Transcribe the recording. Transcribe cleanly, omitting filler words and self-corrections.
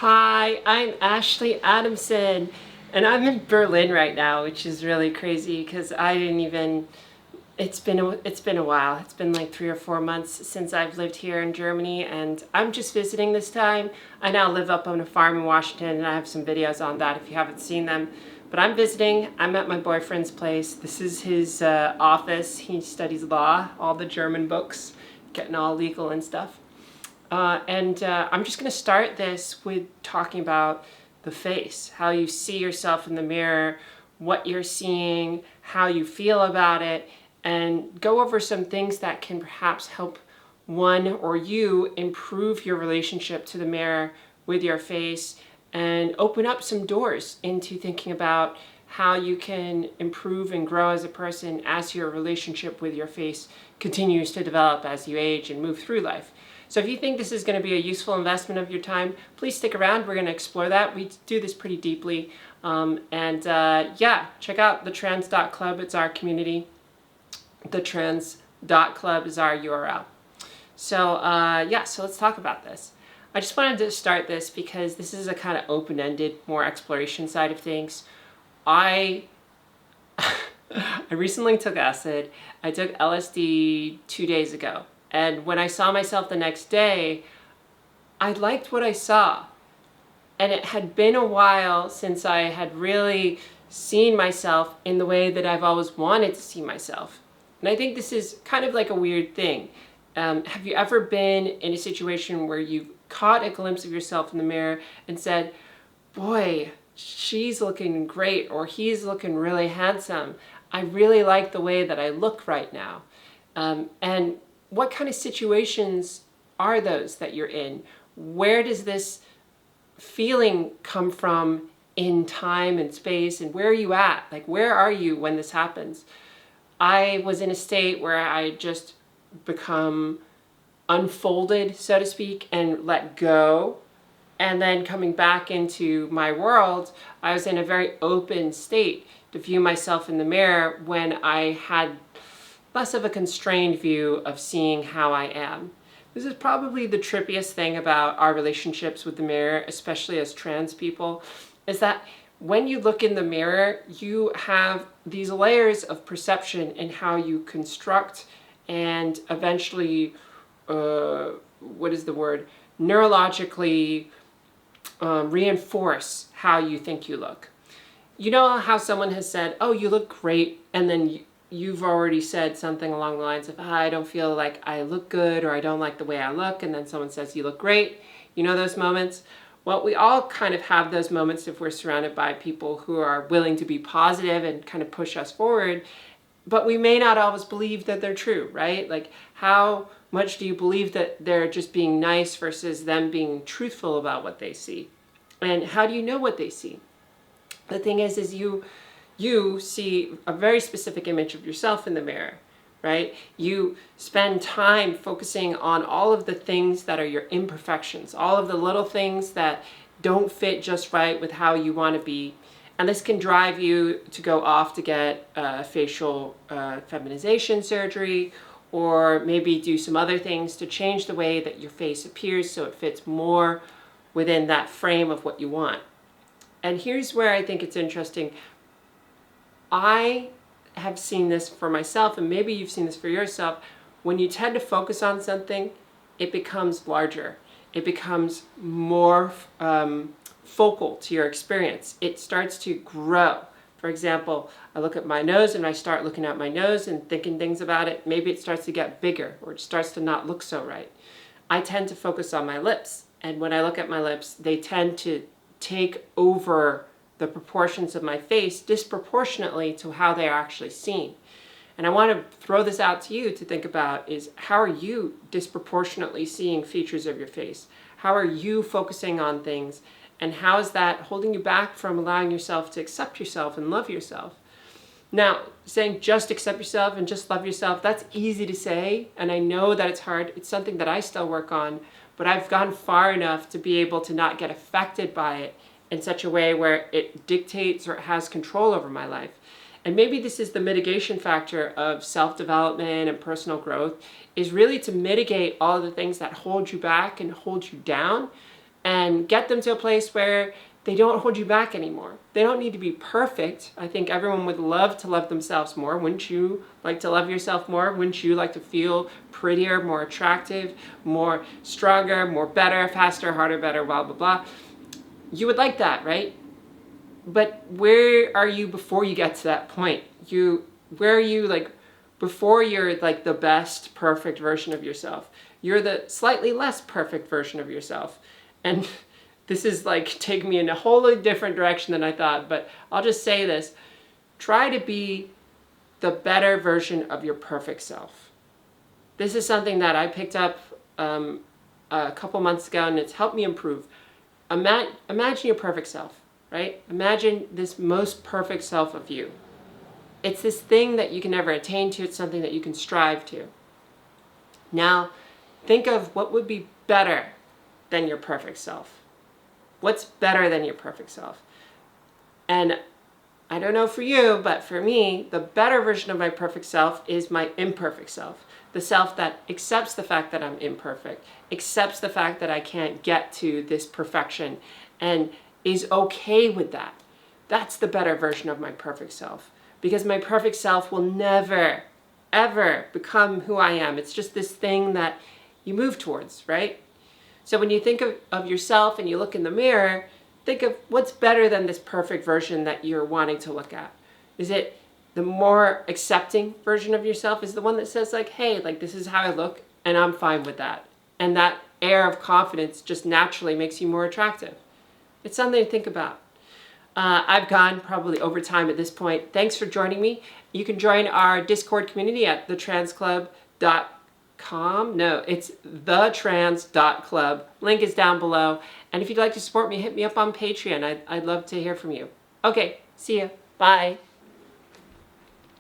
Hi, I'm Ashley Adamson, and I'm in Berlin right now, which is really crazy because I didn't even. It's been a while. It's been like 3 or 4 months since I've lived here in Germany, and I'm just visiting this time. I now live up on a farm in Washington, and I have some videos on that if you haven't seen them. But I'm visiting. I'm at my boyfriend's place. This is his office. He studies law, all the German books, getting all legal and stuff. I'm just going to start this with talking about the face, how you see yourself in the mirror, what you're seeing, how you feel about it, and go over some things that can perhaps help one or you improve your relationship to the mirror with your face and open up some doors into thinking about how you can improve and grow as a person as your relationship with your face continues to develop as you age and move through life. So if you think this is going to be a useful investment of your time, please stick around. We're going to explore that. We do this pretty deeply. Yeah, check out thetrans.club. It's our community. Thetrans.club is our URL. So so let's talk about this. I just wanted to start this because this is a kind of open-ended, more exploration side of things. I recently took acid. I took LSD 2 days ago. And when I saw myself the next day, I liked what I saw. And it had been a while since I had really seen myself in the way that I've always wanted to see myself. And I think this is kind of like a weird thing. Have you ever been in a situation where you've caught a glimpse of yourself in the mirror and said, boy, she's looking great, or he's looking really handsome. I really like the way that I look right now. And what kind of situations are those that you're in? Where does this feeling come from in time and space, and where are you at? Like, where are you when this happens? I was in a state where I just become unfolded, so to speak, and let go. And then coming back into my world, I was in a very open state to view myself in the mirror when I had less of a constrained view of seeing how I am. This is probably the trippiest thing about our relationships with the mirror, especially as trans people, is that when you look in the mirror, you have these layers of perception in how you construct and eventually, neurologically reinforce how you think you look. You know how someone has said, oh, you look great, and then you've already said something along the lines of, I don't feel like I look good, or I don't like the way I look, and then someone says, you look great. You know those moments? Well, we all kind of have those moments if we're surrounded by people who are willing to be positive and kind of push us forward, but we may not always believe that they're true, right? Like, how much do you believe that they're just being nice versus them being truthful about what they see? And how do you know what they see? The thing is you see a very specific image of yourself in the mirror, right? You spend time focusing on all of the things that are your imperfections, all of the little things that don't fit just right with how you want to be. And this can drive you to go off to get facial feminization surgery, or maybe do some other things to change the way that your face appears so it fits more within that frame of what you want. And here's where I think it's interesting. I have seen this for myself, and maybe you've seen this for yourself. When you tend to focus on something, it becomes larger. It becomes more focal to your experience. It starts to grow. For example, I look at my nose and I start looking at my nose and thinking things about it. Maybe it starts to get bigger, or it starts to not look so right. I tend to focus on my lips, and when I look at my lips, they tend to take over the proportions of my face disproportionately to how they are actually seen. And I want to throw this out to you to think about is, how are you disproportionately seeing features of your face? How are you focusing on things? And how is that holding you back from allowing yourself to accept yourself and love yourself? Now, saying just accept yourself and just love yourself, that's easy to say. And I know that it's hard. It's something that I still work on. But I've gone far enough to be able to not get affected by it in such a way where it dictates or it has control over my life. And maybe this is the mitigation factor of self-development and personal growth, is really to mitigate all of the things that hold you back and hold you down, and get them to a place where they don't hold you back anymore. They don't need to be perfect. I think everyone would love to love themselves more. Wouldn't you like to love yourself more? Wouldn't you like to feel prettier, more attractive, more stronger, more better, faster, harder, better, blah, blah, blah? You would like that, right? But where are you before you get to that point? Where are you like before you're like the best perfect version of yourself? You're the slightly less perfect version of yourself. And this is like taking me in a wholly different direction than I thought, but I'll just say this. Try to be the better version of your perfect self. This is something that I picked up a couple months ago, and it's helped me improve. Imagine your perfect self, right? Imagine this most perfect self of you. It's this thing that you can never attain to. It's something that you can strive to. Now, think of what would be better than your perfect self. What's better than your perfect self? And I don't know for you, but for me, the better version of my perfect self is my imperfect self. The self that accepts the fact that I'm imperfect, accepts the fact that I can't get to this perfection, and is okay with that. That's the better version of my perfect self. Because my perfect self will never, ever become who I am. It's just this thing that you move towards, right? So when you think of yourself and you look in the mirror, think of what's better than this perfect version that you're wanting to look at. Is it the more accepting version of yourself? Is the one that says like, hey, like this is how I look and I'm fine with that. And that air of confidence just naturally makes you more attractive. It's something to think about. I've gone probably over time at this point. Thanks for joining me. You can join our Discord community at thetransclub.com. No, it's thetrans.club. Link is down below. And if you'd like to support me, hit me up on Patreon. I'd love to hear from you. Okay, see ya. Bye.